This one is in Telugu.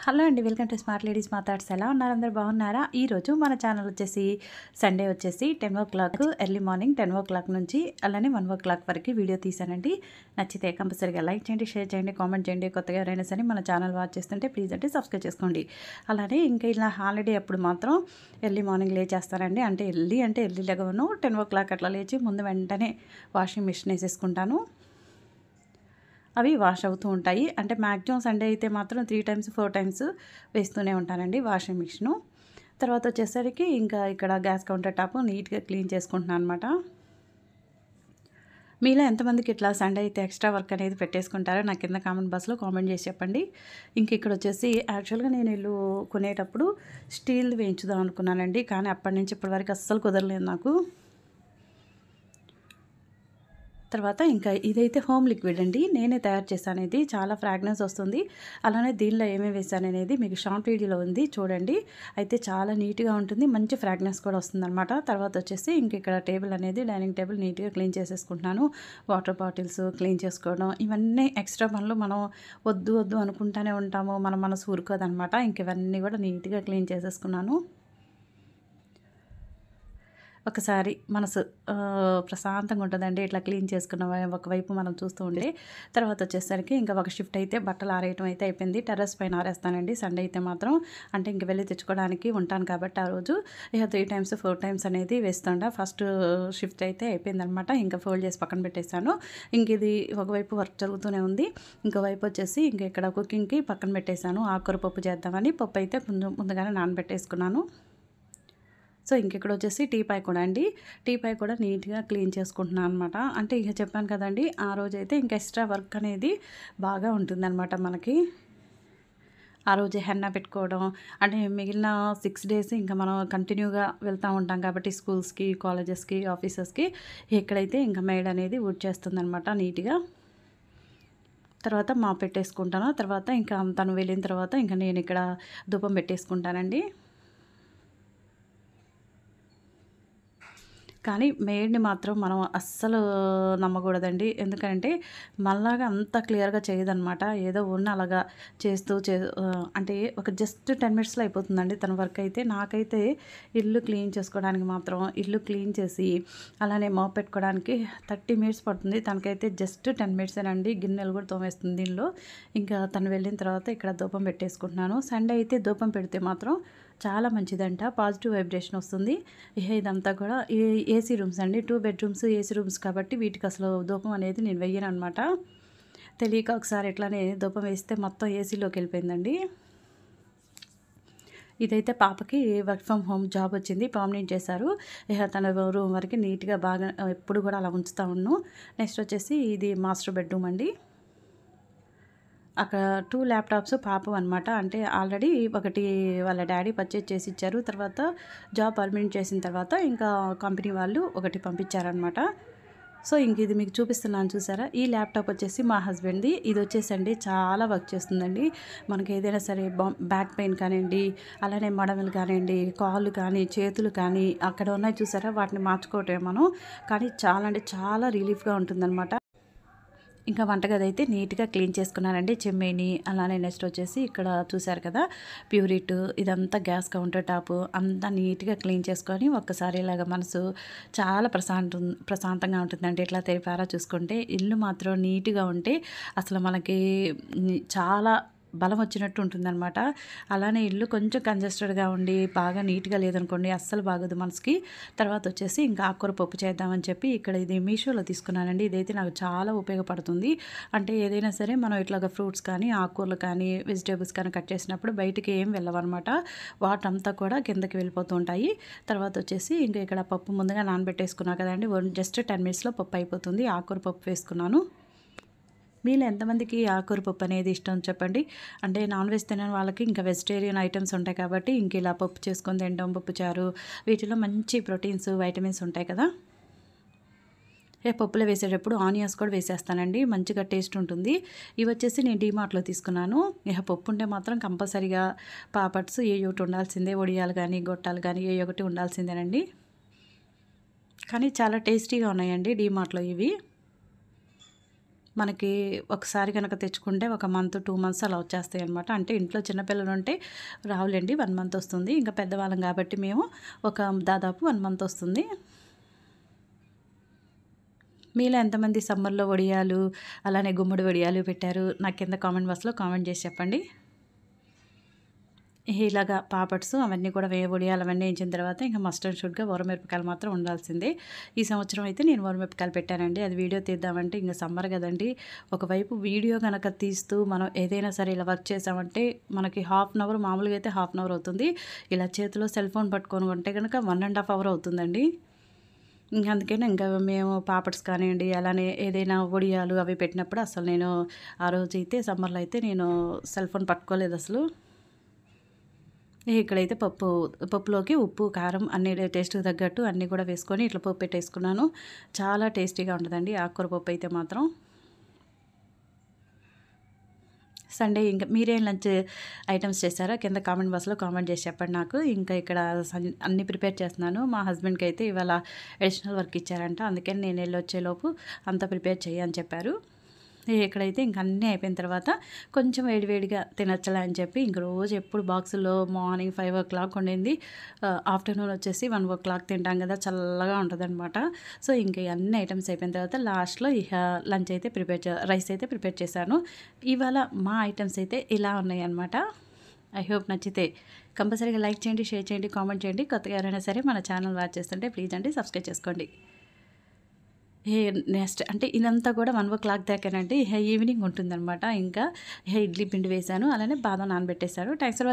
హలో అండి, వెల్కమ్ టు స్మార్ట్ లేడీస్ మాట్లాడ్స్. ఎలా ఉన్నారు? అందరు బాగున్నారా? ఈరోజు మన ఛానల్ వచ్చేసి సండే వచ్చేసి 10 ఎర్లీ మార్నింగ్ 10 నుంచి అలానే 1 వరకు వీడియో తీసానండి. నచ్చితే కంపల్సరీగా లైక్ చేయండి, షేర్ చేయండి, కామెంట్ చేయండి. కొత్తగా ఎవరైనా సరే మన ఛానల్ వాచ్ చేస్తుంటే ప్లీజ్ అంటే సబ్స్క్రైబ్ చేసుకోండి. అలానే ఇంకా ఇలా హాలిడే అప్పుడు మాత్రం ఎర్లీ మార్నింగ్ లేచేస్తానండి. అంటే ఎర్లీ లెగవను 10 అట్లా లేచి ముందు వెంటనే వాషింగ్ మిషన్ వేసేసుకుంటాను. అవి వాష్ అవుతూ ఉంటాయి. అంటే మ్యాక్సిమం సండే అయితే మాత్రం 3 టైమ్స్ 4 టైమ్స్ వేస్తూనే ఉంటానండి వాషింగ్ మిషను. తర్వాత వచ్చేసరికి ఇంకా ఇక్కడ గ్యాస్ కౌంటర్ టాప్ నీట్గా క్లీన్ చేసుకుంటున్నాను అనమాట. మీలో ఎంతమందికి ఇట్లా సండే అయితే ఎక్స్ట్రా వర్క్ అనేది పెట్టేసుకుంటారో నాకు కింద కామెంట్ బాక్స్లో కామెంట్ చేసి చెప్పండి. ఇంక ఇక్కడ వచ్చేసి యాక్చువల్గా నేను ఇల్లు కొనేటప్పుడు స్టీల్ వేయించుదాం అనుకున్నానండి. కానీ అప్పటి నుంచి ఇప్పటి వరకు అస్సలు కుదరలేదు నాకు. తర్వాత ఇంకా ఇదైతే హోమ్ లిక్విడ్ అండి, నేనే తయారు చేశాను. ఇది చాలా ఫ్రాగ్రెన్స్ వస్తుంది. అలానే దీనిలో ఏమేమి వేసాను అనేది మీకు షార్ట్ వీడియోలో ఉంది, చూడండి. అయితే చాలా నీట్గా ఉంటుంది, మంచి ఫ్రాగ్రెన్స్ కూడా వస్తుందన్నమాట. తర్వాత వచ్చేసి ఇంక ఇక్కడ టేబుల్ అనేది డైనింగ్ టేబుల్ నీట్గా క్లీన్ చేసేసుకుంటున్నాను. వాటర్ బాటిల్స్ క్లీన్ చేసుకోవడం, ఇవన్నీ ఎక్స్ట్రా పనులు మనం వద్దు అనుకుంటూనే ఉంటాము, మన మనసు ఊరుకోదనమాట. ఇంక ఇవన్నీ కూడా నీట్గా క్లీన్ చేసేసుకున్నాను. ఒకసారి మనసు ప్రశాంతంగా ఉంటుందండి ఇట్లా క్లీన్ చేసుకున్న ఒకవైపు మనం చూస్తూ ఉంటే. తర్వాత వచ్చేసరికి ఇంకా ఒక షిఫ్ట్ అయితే బట్టలు ఆరేయటం అయితే అయిపోయింది. టెర్రస్ పైన ఆరేస్తానండి సండే అయితే మాత్రం. అంటే ఇంక వెళ్ళి తెచ్చుకోవడానికి ఉంటాను కాబట్టి ఆ రోజు ఇక 3 టైమ్స్ 4 టైమ్స్ అనేది వేస్తుంటా. ఫస్ట్ షిఫ్ట్ అయితే అయిపోయిందనమాట. ఇంకా ఫోల్డ్ చేసి పక్కన పెట్టేశాను. ఇంక ఇది ఒకవైపు వర్క్ జరుగుతూనే ఉంది. ఇంకోవైపు వచ్చేసి ఇంక ఇక్కడ కుకింగ్కి పక్కన పెట్టేశాను. ఆకుకూర పప్పు చేద్దామని పప్పు అయితే ముందుగానే నానబెట్టేసుకున్నాను. సో ఇంకెక్కడ వచ్చేసి టీపాయ్ కూడా అండి. టీపాయ్ కూడా నీట్గా క్లీన్ చేసుకుంటున్నాను అనమాట. అంటే ఇక చెప్పాను కదండి, ఆ రోజైతే ఇంకా ఎక్స్ట్రా వర్క్ అనేది బాగా ఉంటుందన్నమాట మనకి. ఆ రోజే హెన్నా పెట్టుకోవడం, అంటే మిగిలిన 6 డేస్ ఇంకా మనం కంటిన్యూగా వెళ్తూ ఉంటాం కాబట్టి స్కూల్స్కి, కాలేజెస్కి, ఆఫీసెస్కి. ఇక్కడైతే ఇంకా మేడ్ అనేది ఊడ్చేస్తుందనమాట నీట్గా. తర్వాత పెట్టేసుకుంటాను. తర్వాత ఇంకా తను వెళ్ళిన తర్వాత ఇంకా నేను ఇక్కడ ధూపం పెట్టేసుకుంటానండి. కానీ మేడ్ని మాత్రం మనం అస్సలు నమ్మకూడదండి. ఎందుకంటే మనలాగా అంత క్లియర్గా చేయదనమాట. ఏదో అలాగా చేస్తూ అంటే ఒక జస్ట్ 10 మినిట్స్లో అయిపోతుందండి తన వర్క్ అయితే. నాకైతే ఇల్లు క్లీన్ చేసుకోవడానికి మాత్రం ఇల్లు క్లీన్ చేసి అలానే మాప్ పెట్టుకోవడానికి 30 మినిట్స్ పడుతుంది. తనకైతే జస్ట్ 10 మినిట్సేనండి. గిన్నెలు కూడా తోమేస్తుంది దీనిలో. ఇంకా తను వెళ్ళిన తర్వాత ఇక్కడ ధూపం పెట్టేసుకుంటున్నాను. సండే అయితే ధూపం పెడితే మాత్రం చాలా మంచిదంట, పాజిటివ్ వైబ్రేషన్ వస్తుంది. ఇదంతా కూడా ఏసీ రూమ్స్ అండి, 2 బెడ్రూమ్స్ ఏసీ రూమ్స్ కాబట్టి వీటికి అసలు ధూపం అనేది నేను వెయ్యను అనమాట. తెలియక ఒకసారి ఇట్లానే ధూపం వేస్తే మొత్తం ఏసీలోకి వెళ్ళిపోయిందండి. ఇదైతే పాపకి వర్క్ ఫ్రమ్ హోమ్ జాబ్ వచ్చింది, పర్మనెంట్ చేశారు. తన రూమ్ వరకు నీట్గా బాగా ఎప్పుడు కూడా అలా ఉంచుతా ఉన్నాను. నెక్స్ట్ వచ్చేసి ఇది మాస్టర్ బెడ్రూమ్ అండి. అక్కడ 2 ల్యాప్టాప్స్ పాపవన్నమాట. అంటే ఆల్రెడీ ఒకటి వాళ్ళ డాడీ పర్చేజ్ చేసి ఇచ్చారు. తర్వాత జాబ్ పర్మనెంట్ చేసిన తర్వాత ఇంకా కంపెనీ వాళ్ళు ఒకటి పంపించారనమాట. సో ఇంక ఇది మీకు చూపిస్తున్నాను చూసారా. ఈ ల్యాప్టాప్ వచ్చేసి మా హస్బెండ్ది. ఇది వచ్చేసండి చాలా వర్క్ చేస్తుందండి. మనకి ఏదైనా సరే బ్యాక్ పెయిన్ కానివ్వండి, అలానే మడమలు కానివ్వండి, కాళ్ళు కానీ, చేతులు కానీ అక్కడ ఉన్నాయి చూసారా, వాటిని మార్చుకోవటమే మనం. కానీ చాలా అంటే చాలా రిలీఫ్గా ఉంటుందన్నమాట. ఇంకా వంటగది అయితే నీట్గా క్లీన్ చేసుకున్నానండి. చెమ్మేని అలానే నెక్స్ట్ వచ్చేసి ఇక్కడ చూసారు కదా ప్యూరిట్, ఇదంతా గ్యాస్ కౌంటర్ టాప్ అంతా నీట్గా క్లీన్ చేసుకొని ఒక్కసారి ఇలాగ మనసు చాలా ప్రశాంతంగా ఉంటుందండి. ఇట్లా తెరిపారా చూసుకుంటే ఇల్లు మాత్రం నీట్గా ఉంటే అసలు మనకి చాలా బలం వచ్చినట్టు ఉంటుందన్నమాట. అలానే ఇల్లు కొంచెం కంజెస్టెడ్గా ఉండి బాగా నీట్గా లేదనుకోండి అస్సలు బాగోదు మనసుకి. తర్వాత వచ్చేసి ఇంకా ఆకుకూర పప్పు చేద్దామని చెప్పి ఇక్కడ ఇది మీషోలో తీసుకున్నానండి. ఇదైతే నాకు చాలా ఉపయోగపడుతుంది. అంటే ఏదైనా సరే మనం ఇట్లాగా ఫ్రూట్స్ కానీ, ఆకుకూరలు కానీ, వెజిటేబుల్స్ కానీ కట్ చేసినప్పుడు బయటికి ఏం వెళ్ళవన్నమాట. వాటంతా కూడా కిందకి వెళ్ళిపోతూ ఉంటాయి. తర్వాత వచ్చేసి ఇంకా ఇక్కడ పప్పు ముందుగా నానబెట్టేసుకున్నా కదండి, జస్ట్ 10 మినిట్స్లో పప్పు అయిపోతుంది. ఆకుకూర పప్పు వేసుకున్నాను. మీలో ఎంతమందికి ఆకుకూర పప్పు అనేది ఇష్టం చెప్పండి. అంటే నాన్ వెజ్ తినని వాళ్ళకి ఇంకా వెజిటేరియన్ ఐటమ్స్ ఉంటాయి కాబట్టి ఇంక ఇలా పప్పు చేసుకొని తినడం, పప్పు చారు, వీటిలో మంచి ప్రోటీన్స్, వైటమిన్స్ ఉంటాయి కదా. పప్పులో వేసేటప్పుడు ఆనియన్స్ కూడా వేసేస్తానండి, మంచిగా టేస్ట్ ఉంటుంది. ఇవి వచ్చేసి నేను డీమార్ట్లో తీసుకున్నాను. పప్పు ఉంటే మాత్రం కంపల్సరీగా పాపడ్స్ ఏ ఒకటి ఉండాల్సిందే, వడియాలు కానీ గొట్టాలు కానీ ఏ ఒకటి ఉండాల్సిందేనండి. కానీ చాలా టేస్టీగా ఉన్నాయండి డీమార్ట్లో ఇవి. మనకి ఒకసారి కనుక తెచ్చుకుంటే ఒక మంత్ 2 మంత్స్ అలా వచ్చేస్తాయి అనమాట. అంటే ఇంట్లో చిన్నపిల్లలు ఉంటే రావులేండి, 1 మంత్ వస్తుంది. ఇంకా పెద్దవాళ్ళం కాబట్టి మేము ఒక దాదాపు 1 మంత్ వస్తుంది. మీలో ఎంతమంది సమ్మర్‌లో వడియాలు, అలానే గుమ్మడి వడియాలు పెట్టారు? నాకు కింద కామెంట్ బాక్స్‌లో కామెంట్ చేసి చెప్పండి. ఇలాగా పాపడ్స్ అవన్నీ కూడా వడియాలు అవన్నీ వేయించిన తర్వాత ఇంకా మస్ట్ అండ్ షుడ్‌గా ఊరమిరపకాయలు మాత్రం ఉండాల్సిందే. ఈ సంవత్సరం అయితే నేను ఊరమిరపకాయలు పెట్టానండి. అది వీడియో తీద్దామంటే ఇంక సమ్మర్ కదండీ! ఒకవైపు వీడియో గనక తీస్తూ మనం ఏదైనా సరే ఇలా వర్క్ చేసామంటే మనకి హాఫ్ అన్ అవర్, మామూలుగా అయితే హాఫ్ అన్ అవర్ అవుతుంది. ఇలా చేతిలో సెల్ ఫోన్ పట్టుకొని ఉంటే గనక 1½ అవర్ అవుతుందండి. ఇంక అందుకని ఇంకా మేము పాపడ్స్ కానియండి, అలానే ఏదైనా వడియాలు అవి పెట్టినప్పుడు అసలు నేను ఆ రోజైతే సమ్మర్‌లో అయితే నేను సెల్ ఫోన్ పట్టుకోలేదసలు. ఇక్కడైతే పప్పులోకి ఉప్పు, కారం అన్నీ టేస్ట్‌కి తగ్గట్టు అన్నీ కూడా వేసుకొని ఇట్లా పోపు పెట్టేసుకున్నాను. చాలా టేస్టీగా ఉంటదండి ఆకుకూర పప్పు అయితే మాత్రం. సండే ఇంకా మీరేం లంచ్ ఐటెమ్స్ చేశారో కింద కామెంట్ బాక్స్‌లో కామెంట్ చేసి చెప్పండి నాకు. ఇంకా ఇక్కడ అన్నీ ప్రిపేర్ చేస్తున్నాను. మా హస్బెండ్‌కి అయితే ఇవాళ అడిషనల్ వర్క్ ఇచ్చారంట. అందుకని నేను ఎళ్ళొచ్చేలోపు అంతా ప్రిపేర్ చెయ్యి అని చెప్పారు. ఇక్కడైతే ఇంక అన్నీ అయిపోయిన తర్వాత కొంచెం వేడివేడిగా తినొచ్చులే అని చెప్పి ఇంక రోజు ఎప్పుడు బాక్సుల్లో మార్నింగ్ 5:00 ఉండింది. ఆఫ్టర్నూన్ వచ్చేసి 1:00 తింటాం కదా! చల్లగా ఉంటదనమాట. సో, ఇంక ఈ అన్ని ఐటెమ్స్ అయిపోయిన తర్వాత లాస్ట్‌లో ఇహ లంచ్ అయితే రైస్ అయితే ప్రిపేర్ చేశాను. ఇవాళ మా ఐటెమ్స్ అయితే ఇలా ఉన్నాయన్నమాట. ఐ హోప్ నచ్చితే కంపల్సరీగా లైక్ చేయండి, షేర్ చేయండి, కామెంట్ చేయండి. కొత్తగా ఎవరైనా సరే మన ఛానల్ వాచ్ చేస్తుంటే ప్లీజ్ అండి సబ్స్క్రైబ్ చేసుకోండి. నెక్స్ట్ అంటే ఇదంతా కూడా 1:00 దాకానండి. ఈవినింగ్ ఉంటుందనమాట. ఇంకా ఇడ్లీ పిండి వేశాను. అలానే బాదం నానబెట్టేశాను. Thanks for